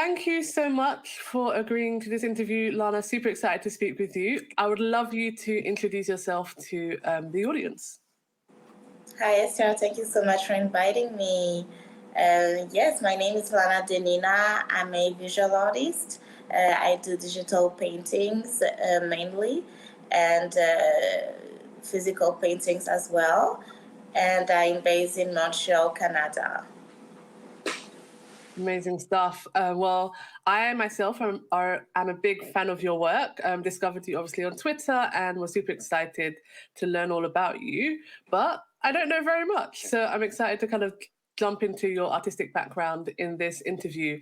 thank you so much for agreeing to this interview, Lana. Super excited to speak with you. I would love you to introduce yourself to the audience. Hi, Esther. Thank you so much for inviting me. Yes, my name is Lana Denina. I'm a visual artist. I do digital paintings mainly, and physical paintings as well. And I'm based in Montreal, Canada. Amazing stuff. Well, I myself am a big fan of your work. Discovered you obviously on Twitter and was super excited to learn all about you. But I don't know very much, so I'm excited to kind of jump into your artistic background in this interview.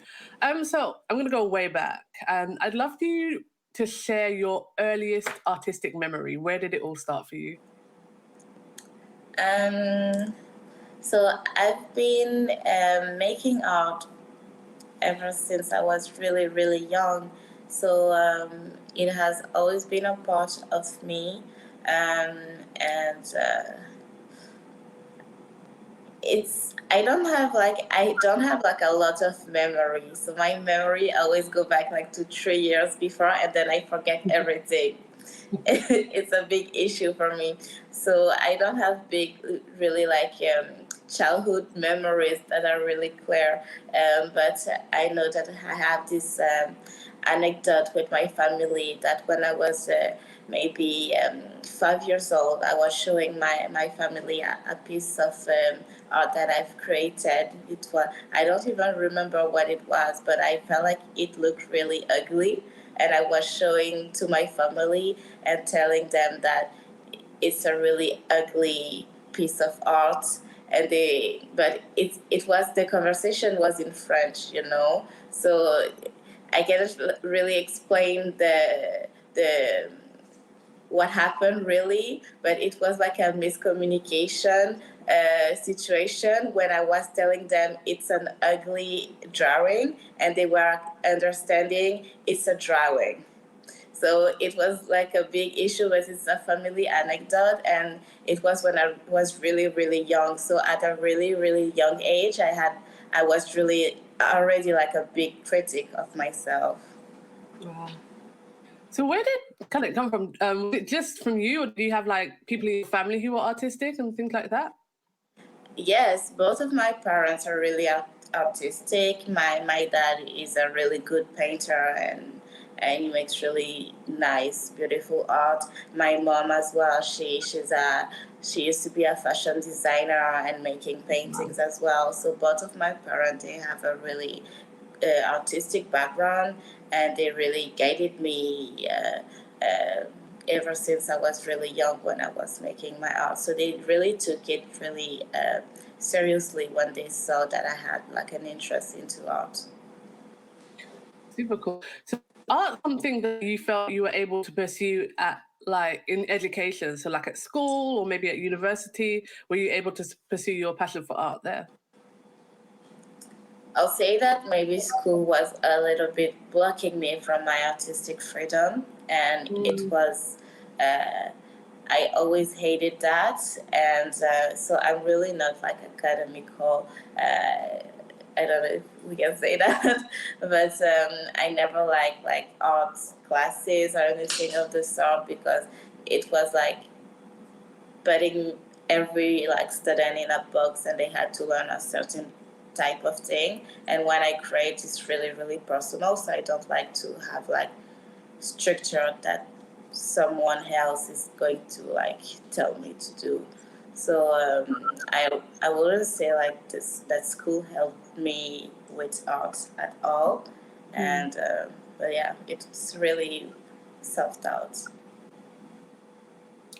So I'm going to go way back, and I'd love you to share your earliest artistic memory. Where did it all start for you? So I've been making art ever since I was really, really young. So it has always been a part of me. And it's I don't have like a lot of memory. So my memory always go back like to 3 years before, and then I forget everything. It's a big issue for me. So I don't have big, really like childhood memories that are really clear. But I know that I have this anecdote with my family that when I was maybe 5 years old, I was showing my family a piece of art that I've created. It was, I don't even remember what it was, but I felt like it looked really ugly. And I was showing to my family and telling them that it's a really ugly piece of art. And it was, the conversation was in French, you know. So I cannot really explain the what happened really, but it was like a miscommunication situation when I was telling them it's an ugly drawing, and they were understanding it's a drawing. So it was like a big issue, but it's a family anecdote, and it was when I was really, really young. So at a really, really young age, I was really already like a big critic of myself. Wow. So where did kind of come from? Was it just from you, or do you have like people in your family who are artistic and things like that? Yes, both of my parents are really artistic. My dad is a really good painter, and he makes really nice, beautiful art. My mom as well. She used to be a fashion designer and making paintings as well. So both of my parents, they have a really artistic background, and they really guided me ever since I was really young when I was making my art. So they really took it really seriously when they saw that I had like an interest into art. Super cool. So art something that you felt you were able to pursue at like in education, so like at school or maybe at university, were you able to pursue your passion for art there? I'll say that maybe school was a little bit blocking me from my artistic freedom, and it was. I always hated that, and so I'm really not like academical. I don't know if we can say that, but I never like art classes or anything of the sort, because it was like putting every like student in a box, and they had to learn a certain type of thing. And when I create, it's really, really personal, so I don't like to have like structure that someone else is going to like tell me to do. So I wouldn't say like this that school helped me with art at all, and but yeah, it's really self-doubt.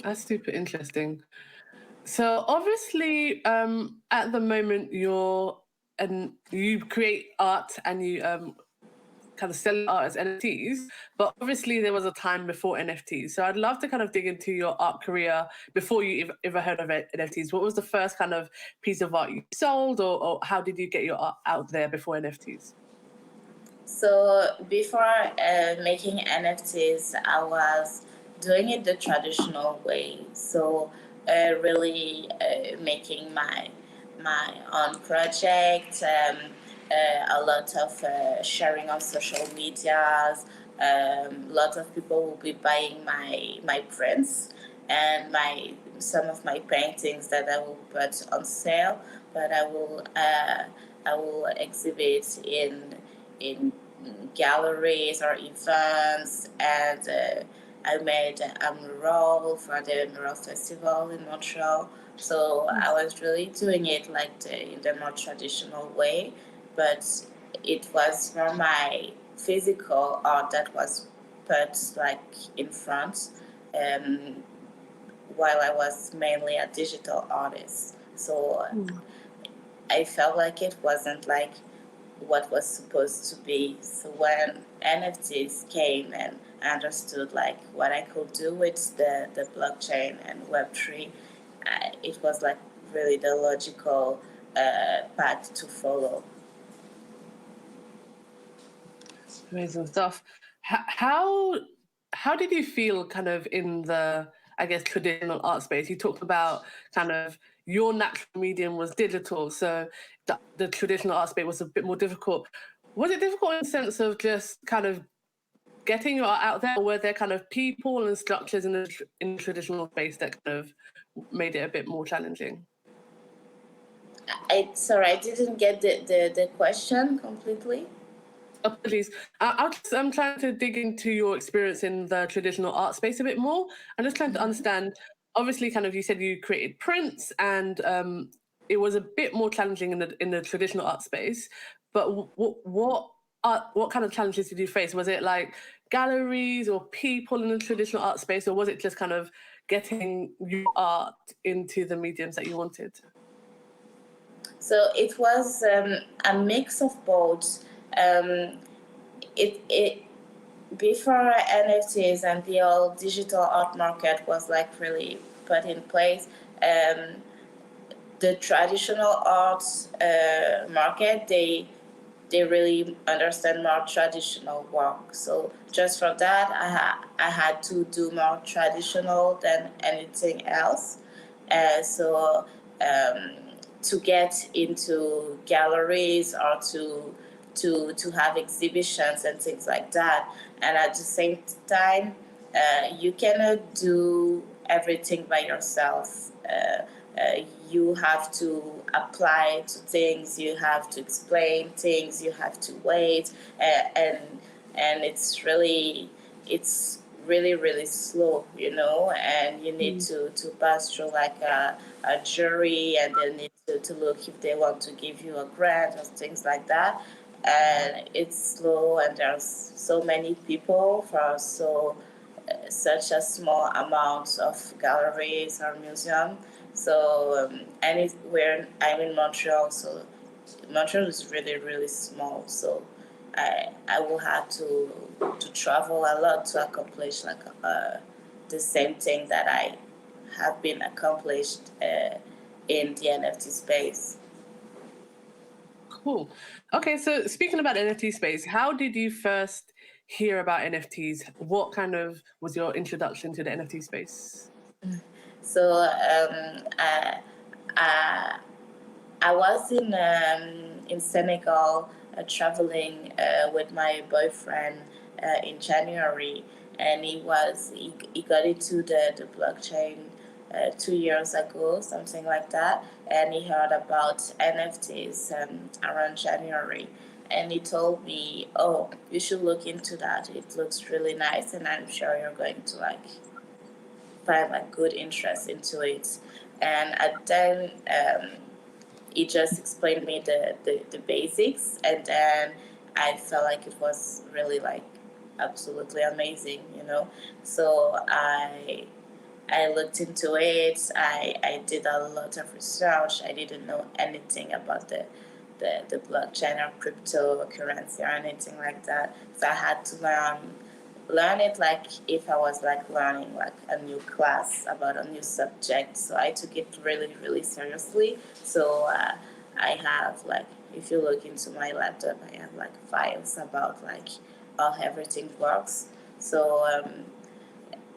That's super interesting. So obviously, at the moment you create art and you kind of sell art as NFTs, but obviously there was a time before NFTs. So I'd love to kind of dig into your art career before you ever heard of NFTs. What was the first kind of piece of art you sold, or how did you get your art out there before NFTs? So before making NFTs, I was doing it the traditional way. So really making my own project, a lot of sharing on social medias. Lots of people will be buying my prints and some of my paintings that I will put on sale, but I will exhibit in galleries or events, and I made a mural for the mural festival in Montreal. So I was really doing it like in the more traditional way, but it was for my physical art that was put like in front, um, while I was mainly a digital artist. So I felt like it wasn't like what was supposed to be. So when NFTs came and I understood like what I could do with the blockchain and Web3, it was like really the logical path to follow. Amazing stuff. How did you feel kind of in the, I guess, traditional art space? You talked about kind of your natural medium was digital, so the traditional art space was a bit more difficult. Was it difficult in the sense of just kind of getting your art out there, or were there kind of people and structures in the traditional space that kind of made it a bit more challenging? Sorry, I didn't get the question completely. Apologies. I'm trying to dig into your experience in the traditional art space a bit more. I'm just trying to understand. Obviously, kind of, you said you created prints, and it was a bit more challenging in the traditional art space. But what kind of challenges did you face? Was it like galleries or people in the traditional art space, or was it just kind of getting your art into the mediums that you wanted? So it was a mix of both. It before NFTs and the old digital art market was like really put in place. The traditional art market, they really understand more traditional work. So just for that, I had to do more traditional than anything else. So to get into galleries or to have exhibitions and things like that, and at the same time, you cannot do everything by yourself. You have to apply to things, you have to explain things, you have to wait, and it's really really slow, and you need to pass through like a jury, and they need to look if they want to give you a grant or things like that, and it's slow, and there's so many people for such a small amount of galleries or museums. So anywhere, I'm in Montreal, so Montreal is really really small. So I will have to travel a lot to accomplish like the same thing that I have been accomplished in the NFT space. Cool. Okay, so speaking about NFT space, how did you first hear about NFTs? What kind of was your introduction to the NFT space? So I, I was in Senegal traveling with my boyfriend in January, and he got into the blockchain 2 years ago, something like that, and he heard about NFTs around January. And he told me, "Oh, you should look into that. It looks really nice, and I'm sure you're going to like find like good interest into it." And at then he just explained me the basics, and then I felt like it was really like absolutely amazing. So I looked into it. I did a lot of research. I didn't know anything about the blockchain or cryptocurrency or anything like that. So I had to learn it like if I was like learning like a new class about a new subject. So I took it really really seriously. So I have like, if you look into my laptop, I have like files about like how everything works. So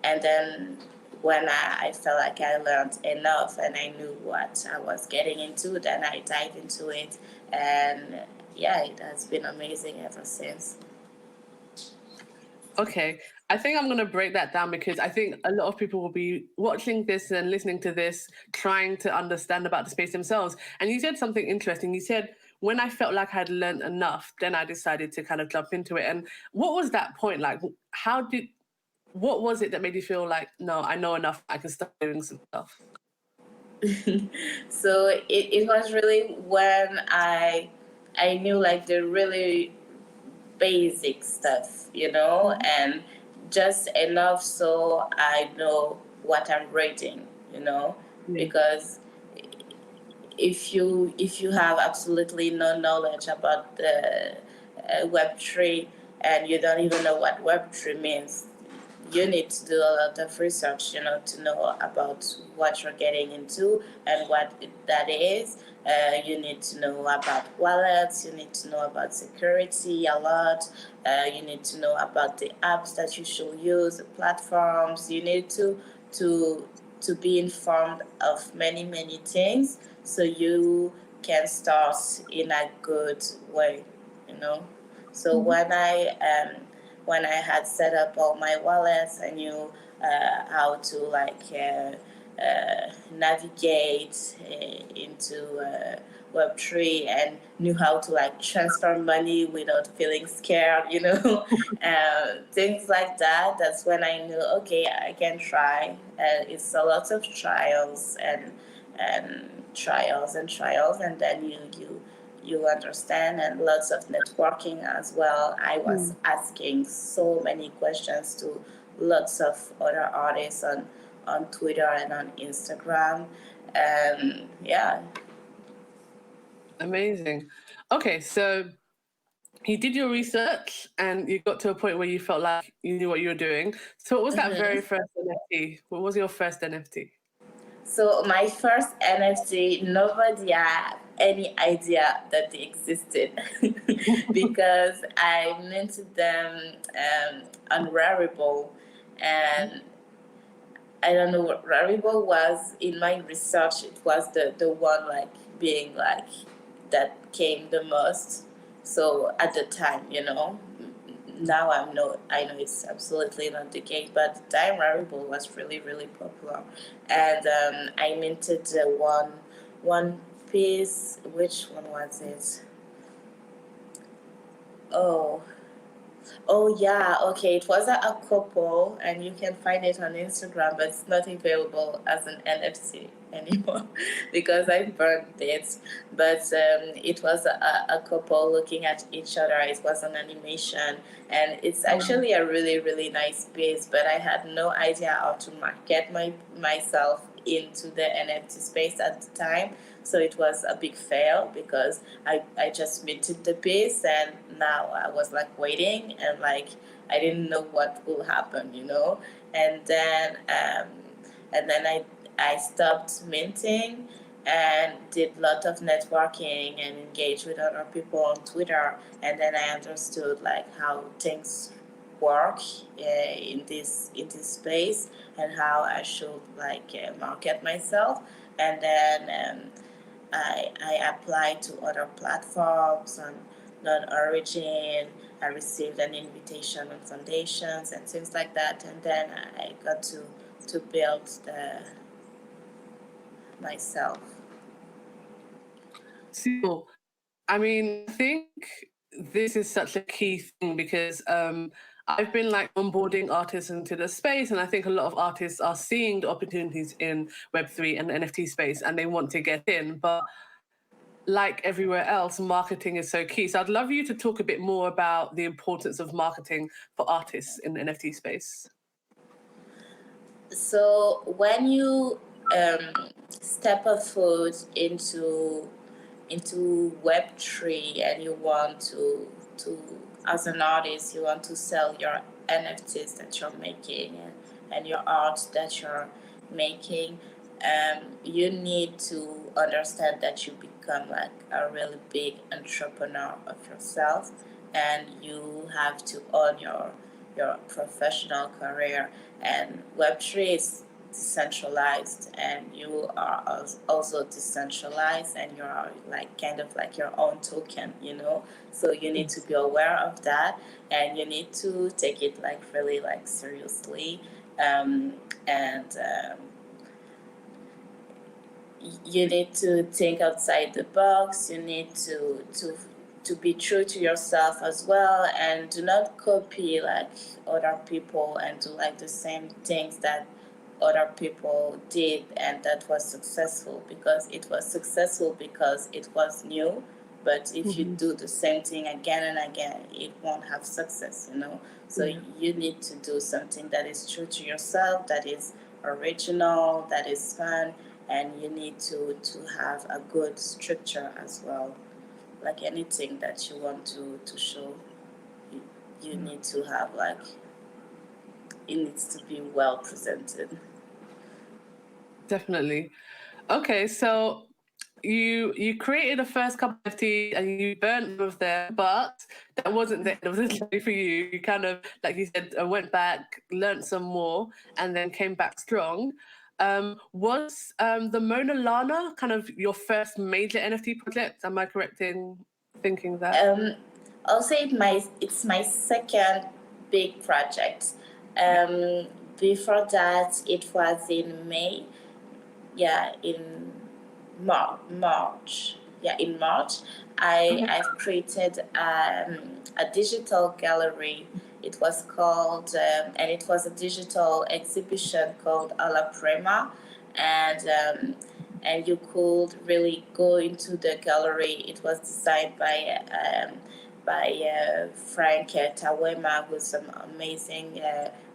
and then when I felt like I learned enough and I knew what I was getting into, then I dived into it, and yeah, it has been amazing ever since. Okay, I think I'm going to break that down because I think a lot of people will be watching this and listening to this, trying to understand about the space themselves. And you said something interesting. You said, when I felt like I'd learned enough, then I decided to kind of jump into it. And what was that point like? What was it that made you feel like, no, I know enough, I can start doing some stuff? So it was really when I knew like the really basic stuff, and just enough so I know what I'm reading, Yeah. because if you have absolutely no knowledge about the Web3, and you don't even know what Web3 means, you need to do a lot of research, to know about what you're getting into and what that is. You need to know about wallets. You need to know about security a lot. You need to know about the apps that you should use, the platforms. You need to to be informed of many things so you can start in a good way, you know. So when I had set up all my wallets, I knew how to navigate into Web3, and knew how to like transfer money without feeling scared, things like that. That's when I knew, okay, I can try. It's a lot of trials and trials, and then you understand, and lots of networking as well. I was asking so many questions to lots of other artists on Twitter and on Instagram, and yeah. Amazing. Okay, so you did your research and you got to a point where you felt like you knew what you were doing. So, what was that very Mhm. first NFT? What was your first NFT? So my first NFT, nobody had any idea that they existed because I minted them on Rarible, and I don't know what Rarible was. In my research, it was the one like being like that came the most. So at the time, now I know it's absolutely not the case, but the time Rarible was really popular, and I minted one piece. Which one was it? Oh, Oh yeah, okay. It was a couple, and you can find it on Instagram, but it's not available as an NFT anymore because I burned it. But it was a couple looking at each other. It was an animation, and it's actually a really nice piece. But I had no idea how to market myself into the NFT space at the time. So it was a big fail because I just minted the piece, and now I was like waiting, and like I didn't know what will happen, And then I stopped minting and did a lot of networking and engaged with other people on Twitter, and then I understood like how things work in this space, and how I should like market myself. And then I applied to other platforms on non-origin. I received an invitation on foundations and things like that, and then I got to build myself. So, I mean, I think this is such a key thing because I've been like onboarding artists into the space, and I think a lot of artists are seeing the opportunities in Web3 and the NFT space, and they want to get in. But like everywhere else, marketing is so key. So I'd love you to talk a bit more about the importance of marketing for artists in the NFT space. So when you step a foot into Web3, and you want to as an artist, you want to sell your NFTs that you're making, and your art that you're making, you need to understand that you become like a really big entrepreneur of yourself, and you have to own your professional career. And Web3 is decentralized, and you are also decentralized, and you are like kind of like your own token, so you need to be aware of that, and you need to take it like really like seriously, and you need to think outside the box. You need to be true to yourself as well, and do not copy like other people and do like the same things that other people did and that was successful, because it was successful because it was new. But if you do the same thing again and again, it won't have success, so you need to do something that is true to yourself, that is original, that is fun, and you need to have a good structure as well. Like anything that you want to show, you need to have like, it needs to be well presented. Definitely. Okay, so you created the first couple of NFTs and you burnt one of them, but that wasn't the end of the day for you. You kind of, like you said, went back, learned some more, and then came back strong. Was the Mona Lana kind of your first major NFT project? Am I correct in thinking that? I'll say it's my second big project. Before that, it was in May. Yeah, in March. Yeah, in March, I've created a digital gallery. It was called, and it was a digital exhibition called Alla Prima, and you could really go into the gallery. It was designed by Frank Tawema, who's an amazing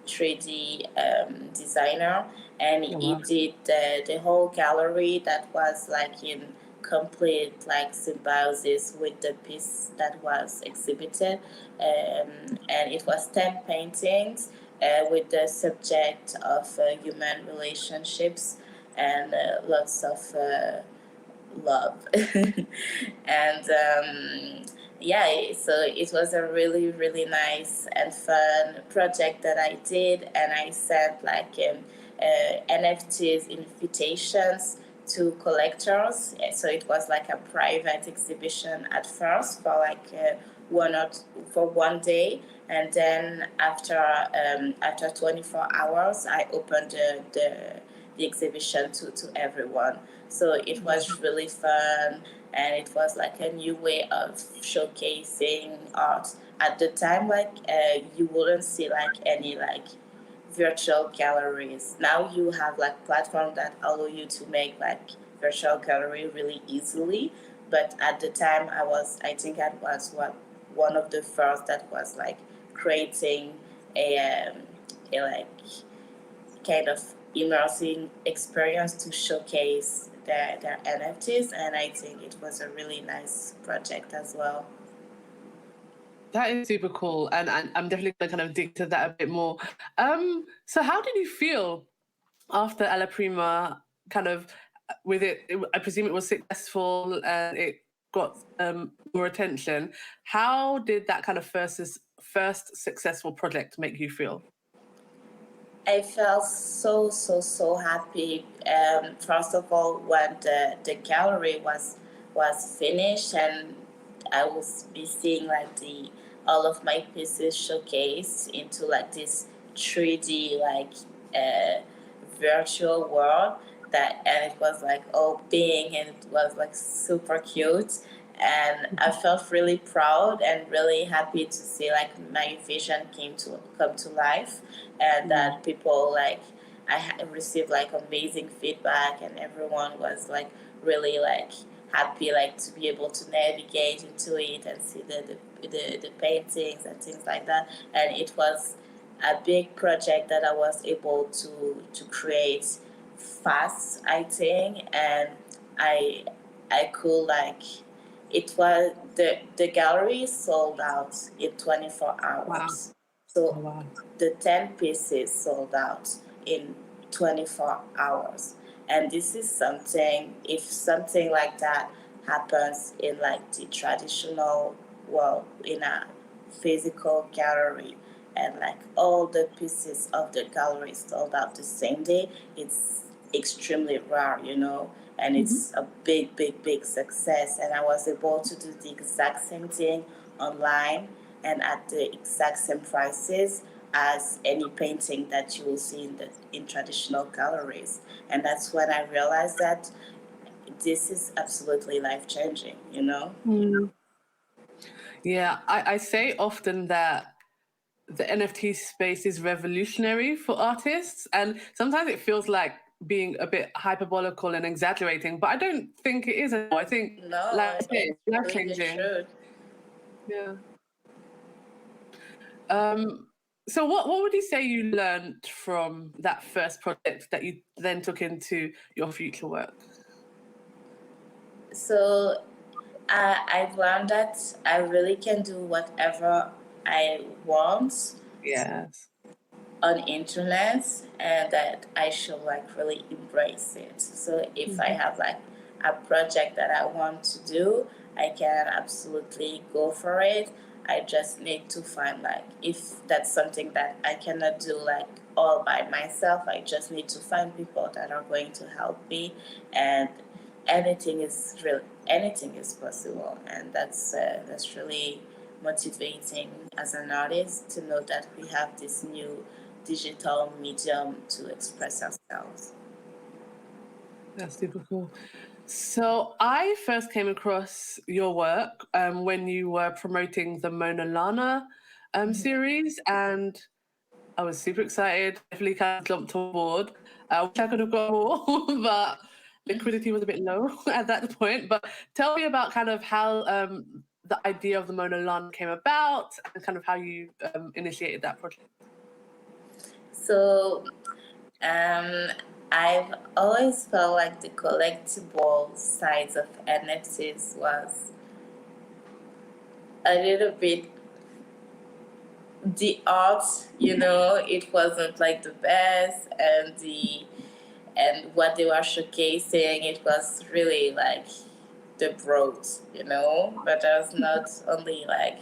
3D designer, and he did the whole gallery that was like in complete like symbiosis with the piece that was exhibited, and it was 10 paintings with the subject of human relationships, and lots of love. And yeah, so it was a really, really nice and fun project that I did, and I sent like NFTs invitations to collectors. So it was like a private exhibition at first for like for one day, and then after 24 hours, I opened the exhibition to everyone. So it was really fun, and it was like a new way of showcasing art. At the time, like you wouldn't see like any like virtual galleries. Now you have like platforms that allow you to make like virtual gallery really easily. But at the time, I think I was one of the first that was like creating a like kind of immersive experience to showcase their NFTs, and I think it was a really nice project as well. That is super cool, and I'm definitely going to kind of dig to that a bit more. So how did you feel after Alla Prima? Kind of with it, I presume it was successful and it got more attention. How did that kind of first successful project make you feel? I felt so happy. First of all, when the gallery was finished, and I will be seeing like the all of my pieces showcased into like this 3D like uh, virtual world, that, and it was like all pink, and it was like super cute, and I felt really proud and really happy to see like my vision come to life, and that people like received like amazing feedback, and everyone was like really like happy like to be able to navigate into it and see the paintings and things like that. And it was a big project that I was able to create fast, I think, and I I could like, it was the gallery sold out in 24 Wow. hours. So Wow. the 10 pieces sold out in 24 hours. And this is something, if something like that happens in like the traditional world, in a physical gallery, and like all the pieces of the gallery sold out the same day, it's extremely rare, and it's a big, big, big success. And I was able to do the exact same thing online and at the exact same prices as any painting that you will see in traditional galleries. And that's when I realized that this is absolutely life changing. Mm. Yeah, I say often that the NFT space is revolutionary for artists, and sometimes it feels like being a bit hyperbolical and exaggerating, but I don't think it is anymore. I think, No, like I say, it's it's life really the changing. truth. Yeah. So what would you say you learned from that first project that you then took into your future work? So I've learned that I really can do whatever I want Yes. on internet, and that I should like really embrace it. So if I have like a project that I want to do, I can absolutely go for it. I just need to find like, if that's something that I cannot do like all by myself, I just need to find people that are going to help me, and anything is possible. And that's really motivating as an artist to know that we have this new digital medium to express ourselves. That's super cool. So I first came across your work when you were promoting the Mona Lana series, and I was super excited. Definitely kind of jumped on board. I wish I could have got more, but liquidity was a bit low at that point. But tell me about kind of how the idea of the Mona Lana came about and kind of how you initiated that project. So um, I've always felt like the collectible sides of NFTs was a little bit the art, it wasn't like the best, and what they were showcasing, it was really like the bros, but there's not only like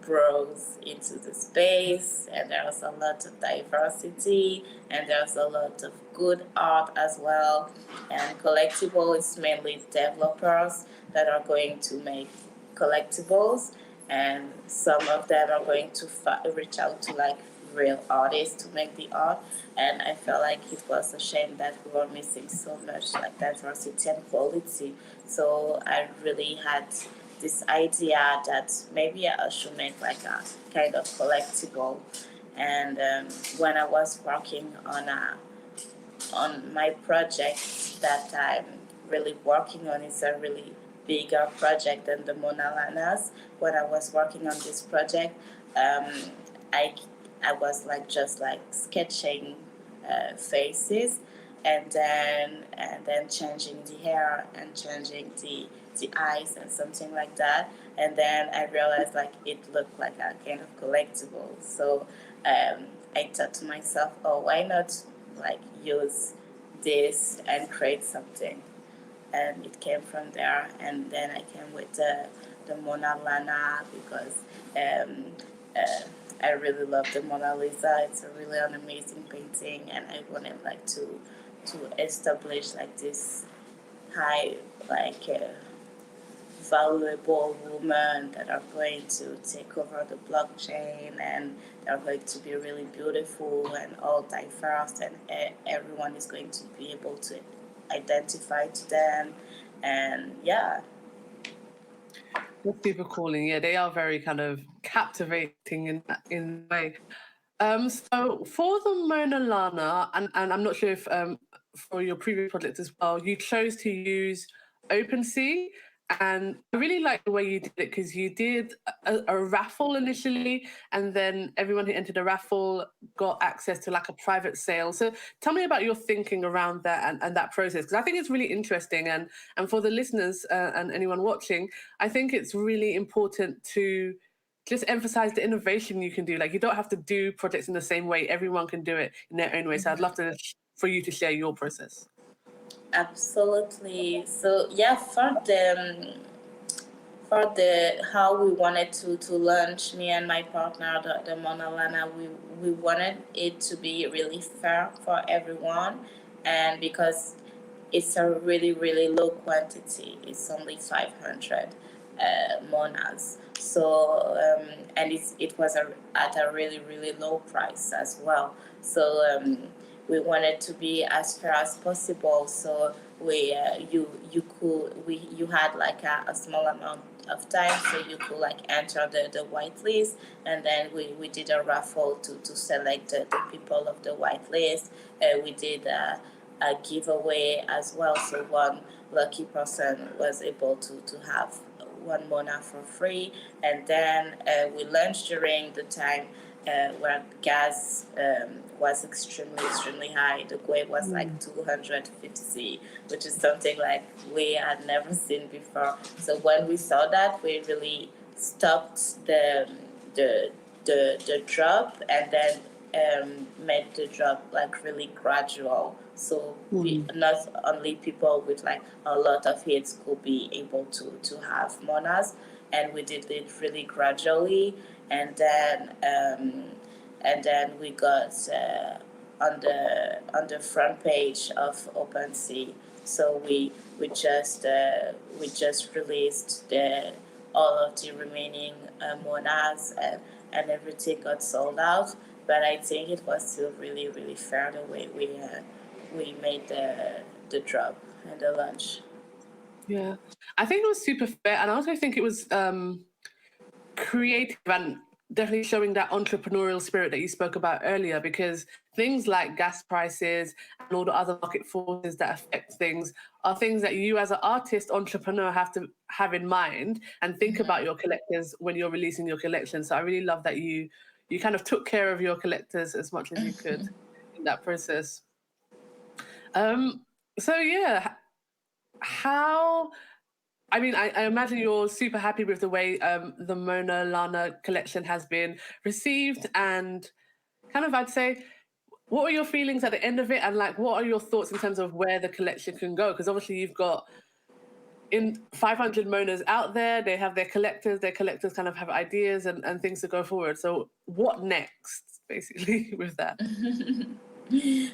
bros into the space, and there's a lot of diversity, and there's a lot of good art as well. And collectible is mainly developers that are going to make collectibles, and some of them are going to reach out to like real artists to make the art. And I felt like it was a shame that we were missing so much like diversity and quality. So I really had this idea that maybe I should make like a kind of collectible. And when I was working on my project that I'm really working on, is a really bigger project than the Mona Lanas. When I was working on this project, um, I I was like just like sketching faces, and then changing the hair and changing the eyes and something like that. And then I realized like it looked like a kind of collectible. So I thought to myself, oh, why not like use this and create something? And it came from there. And then I came with the Mona Lana because um, uh, I really love the Mona Lisa. It's a really an amazing painting, and I wanted like to establish like this high like valuable women that are going to take over the blockchain, and they're going to be really beautiful and all diverse, and everyone is going to be able to identify to them. And yeah. That's super cool, and yeah, they are very kind of captivating in a way. So for the Mona Lana, and I'm not sure if for your previous project as well, you chose to use OpenSea, and I really like the way you did it because you did a raffle initially, and then everyone who entered a raffle got access to like a private sale. So tell me about your thinking around that and that process, because I think it's really interesting, and for the listeners and anyone watching, I think it's really important to just emphasize the innovation you can do. Like you don't have to do projects in the same way. Everyone can do it in their own way. So I'd love to for you to share your process. Absolutely. So yeah, for the how we wanted to launch, me and my partner, the Mona Lana, we wanted it to be really fair for everyone, and because it's a really really low quantity, it's only 500 monas. So and it was at a really really low price as well. So we wanted to be as fair as possible. So we you had like a small amount of time, so you could like enter the white list, and then we did a raffle to select the people of the white list. We did a giveaway as well, so one lucky person was able to have one Mona for free. And then we launched during the time where gas was extremely high. The quay was like 250, which is something like we had never seen before. So when we saw that, we really stopped the drop, and then made the drop like really gradual. So not only people with like a lot of hits could be able to have monas, and we did it really gradually. And then we got on the front page of OpenSea. So we just released the all of the remaining monas, and everything got sold out. But I think it was still really really fair the way we made the drop and the launch. Yeah, I think it was super fair, and I also think it was creative and definitely showing that entrepreneurial spirit that you spoke about earlier, because things like gas prices and all the other market forces that affect things are things that you as an artist entrepreneur have to have in mind and think about your collectors when you're releasing your collection. So I really love that you kind of took care of your collectors as much as you could in that process. So yeah, how, I mean, I imagine you're super happy with the way the Mona Lana collection has been received, and kind of, I'd say, what are your feelings at the end of it, and like, what are your thoughts in terms of where the collection can go? Because obviously you've got in 500 Monas out there, they have their collectors kind of have ideas and things to go forward. So what next, basically, with that?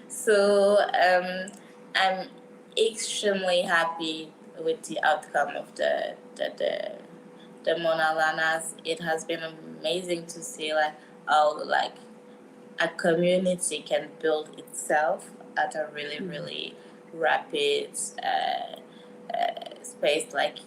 So I'm extremely happy with the outcome of the Mona Lanas. It has been amazing to see like how like a community can build itself at a really really rapid space. Like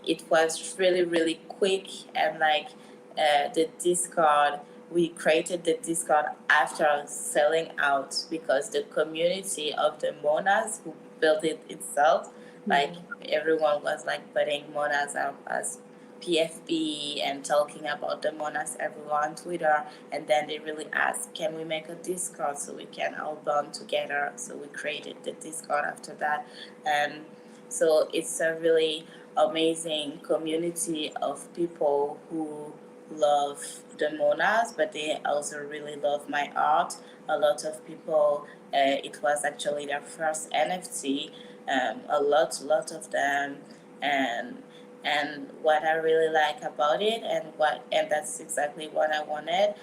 it was really really quick, and like the Discord, we created the Discord after selling out, because the community of the Monas who built it itself, like everyone was like putting Monas out as PFP and talking about the Monas everywhere on Twitter. And then they really asked, can we make a Discord so we can all bond together? So we created the Discord after that. And so it's a really amazing community of people who love the Monas, but they also really love my art. A lot of people, it was actually their first NFT, a lot of them. And what I really like about it, and that's exactly what I wanted,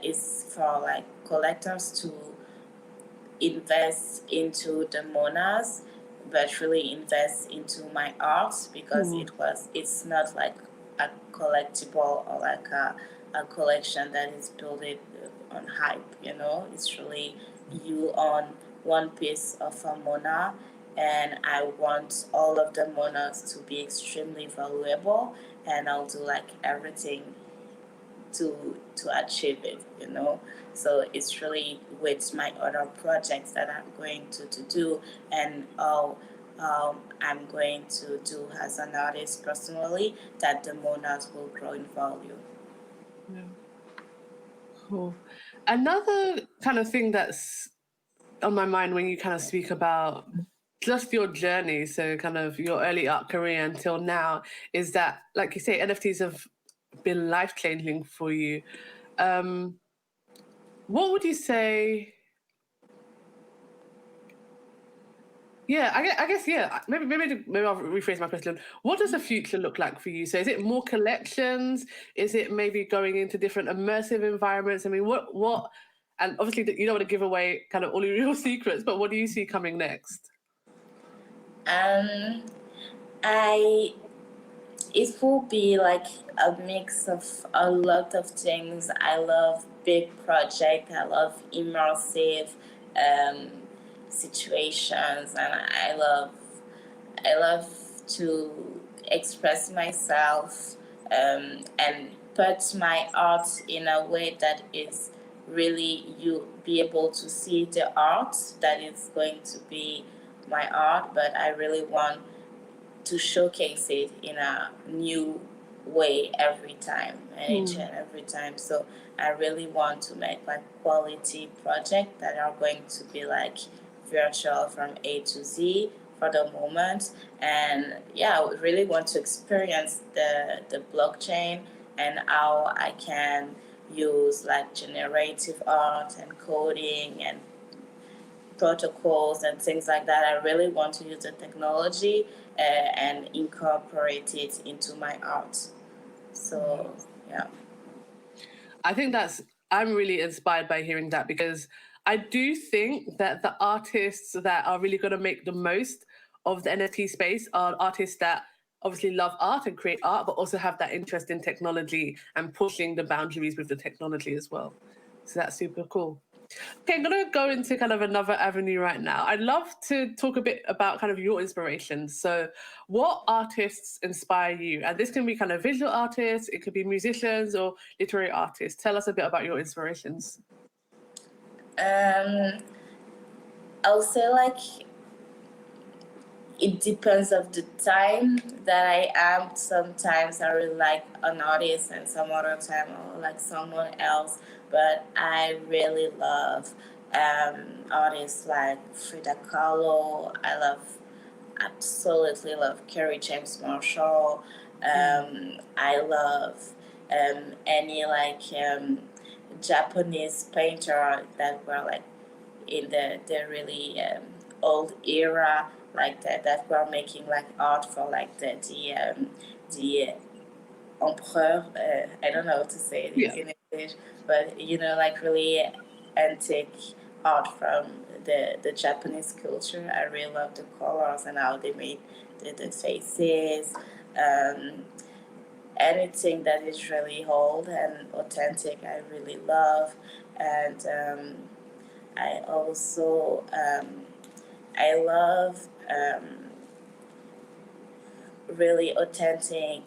is for like collectors to invest into the Monas, but really invest into my art, because it's not like a collectible or like a collection that is built on hype. It's really you own one piece of a Mona, and I want all of the Monas to be extremely valuable, and I'll do like everything to achieve it. So it's really with my other projects that I'm going to do, and I'm going to do as an artist personally, that the Monas will grow in value. Yeah. Cool. Another kind of thing that's on my mind when you kind of speak about just your journey, so kind of your early art career until now, is that, like you say, NFTs have been life changing for you. What would you say Yeah, I guess yeah. Maybe I'll rephrase my question. What does the future look like for you? So is it more collections? Is it maybe going into different immersive environments? I mean, what? And obviously, you don't want to give away kind of all your secrets, but what do you see coming next? Um, I it will be like a mix of a lot of things. I love big project. I love immersive um, situations, and I love to express myself and put my art in a way that is really you be able to see the art that is going to be my art, but I really want to showcase it in a new way every time and each and every time. So I really want to make like quality projects that are going to be like virtual from A to Z for the moment. And yeah, I would really want to experience the blockchain and how I can use like generative art and coding and protocols and things like that. I really want to use the technology and incorporate it into my art. So, yeah. I think I'm really inspired by hearing that, because I do think that the artists that are really going to make the most of the NFT space are artists that obviously love art and create art, but also have that interest in technology and pushing the boundaries with the technology as well. So that's super cool. Okay, I'm going to go into kind of another avenue right now. I'd love to talk a bit about kind of your inspirations. So, what artists inspire you? And this can be kind of visual artists, it could be musicians or literary artists. Tell us a bit about your inspirations. Um, I'll say like it depends of the time that I am. Sometimes I really like an artist, and some other time I like someone else. But I really love artists like Frida Kahlo. Absolutely love Kerry James Marshall. I love any like Japanese painter that were like in the really old era like that were making like art for like the empereur. I don't know how to say Yeah. it in English, but you know, like really antique art from the Japanese culture. I really love the colors and how they made the faces. Um, Anything that is really old and authentic, I really love. And I also I love really authentic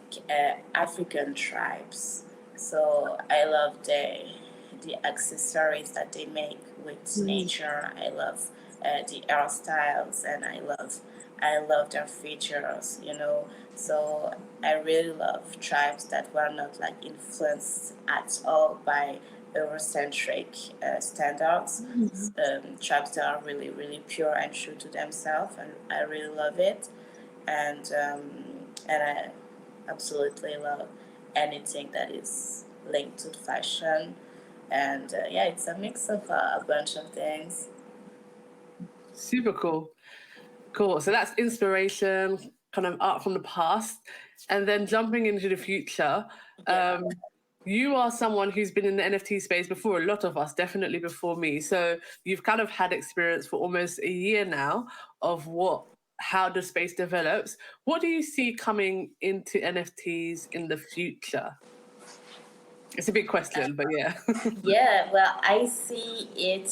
African tribes. So I love the accessories that they make with nature. I love the hairstyles, and I love their features. You know, so I really love tribes that were not like influenced at all by Eurocentric standards. Tribes that are really really pure and true to themselves, and I really love it. And I absolutely love anything that is linked to fashion. And yeah, it's a mix of a bunch of things. Super cool. Cool. So that's inspiration, kind of art from the past. And then jumping into the future, Yeah. you are someone who's been in the NFT space before a lot of us, definitely before me. So you've kind of had experience for almost a year now of how the space develops. What do you see coming into NFTs in the future? It's a big question, but yeah. Yeah, well, I see it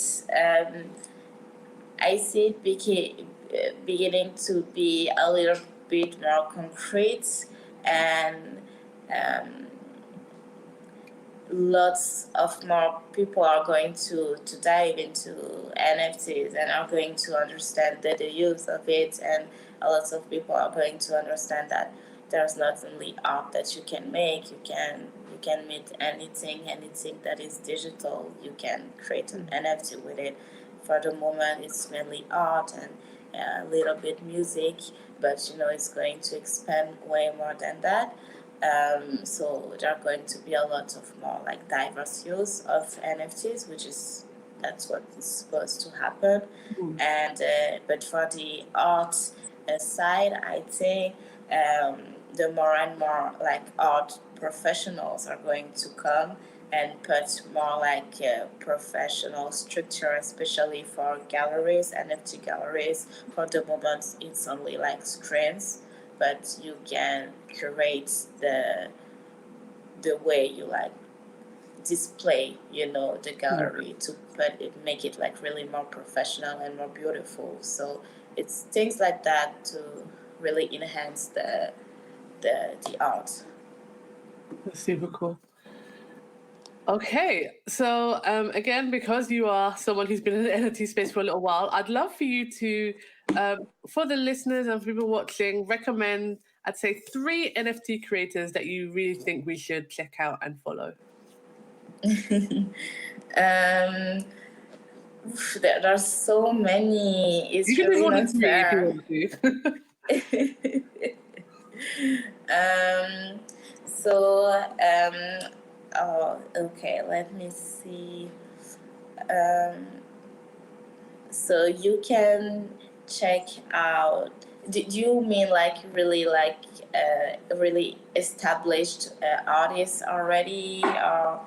beginning to be a little bit more concrete, and um, lots of more people are going to dive into NFTs and are going to understand the use of it, and a lot of people are going to understand that there's not only art that you can make. You can make anything that is digital. You can create an NFT with it. For the moment, it's mainly art and a little bit music, but you know it's going to expand way more than that. So there are going to be a lot of more like diverse use of NFTs, which is that's what is supposed to happen. Mm. And but for the art side, I think the more and more like art professionals are going to come and put more like professional structure, especially for galleries, NFT galleries. For the moment, it's only like screens, but you can curate the way you like display, the gallery to make it like really more professional and more beautiful. So it's things like that to really enhance the art. That's super cool. Okay, so again, because you are someone who's been in the NFT space for a little while, I'd love for you to, for the listeners and for people watching, recommend, I'd say, 3 NFT creators that you really think we should check out and follow. There are so many. It's You can do really more not than 3 if you fair. want to. So, oh, okay, let me see. So you can check out. Do you mean like really established artists already, or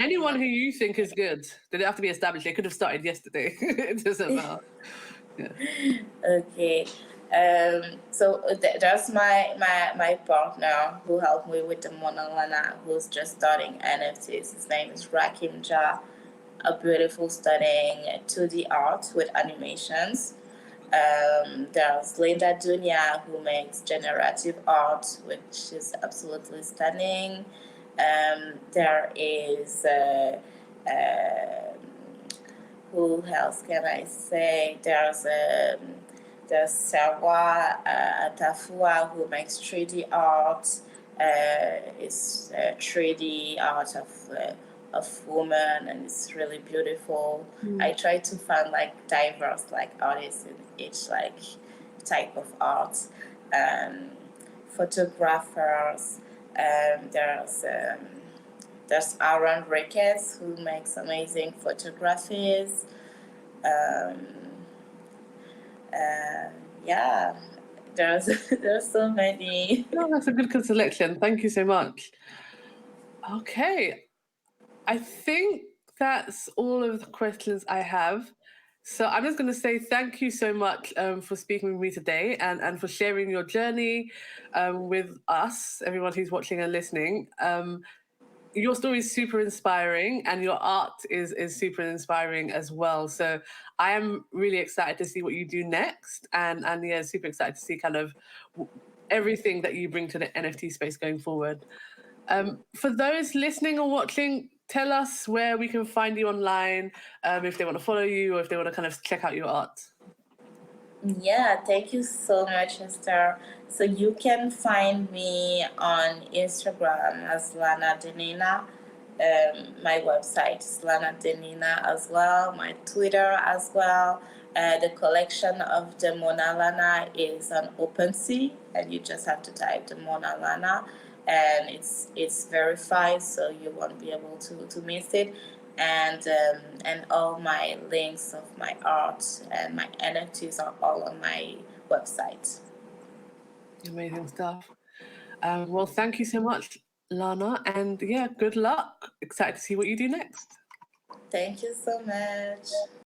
Anyone who you think is good. They don't have to be established. They could have started yesterday. It doesn't matter. Yeah. Okay. So that's my partner who helped me with the Mona Lana, who's just starting NFTs. His name is Rakim Ja, a beautiful studying 2D art with animations. There's Lana Denina, who makes generative art, which is absolutely stunning. There is who else can I say? There's Sarwa Atafua, who makes 3D art. It's 3D art of woman, and it's really beautiful. I try to find like diverse like artists in each like type of art. Photographers. There's Aaron Ricketts, who makes amazing photographies. Yeah, there's so many. No, that's a good selection. Thank you so much. Okay, I think that's all of the questions I have. So I'm just going to say thank you so much for speaking with me today and for sharing your journey with us, everyone who's watching and listening. Your story is super inspiring and your art is super inspiring as well. So I am really excited to see what you do next and yeah, super excited to see kind of everything that you bring to the NFT space going forward. For those listening or watching, tell us where we can find you online, if they want to follow you or if they want to kind of check out your art. Yeah, thank you so much, Esther. So you can find me on Instagram as Lana Denina. My website is Lana Denina as well. My Twitter as well. The collection of the Mona Lana is on OpenSea, and you just have to type the Mona Lana, and it's verified, so you won't be able to miss it. And all my links of my art and my NFTs are all on my website. Amazing stuff. Well, thank you so much, Lana. And yeah, good luck. Excited to see what you do next. Thank you so much.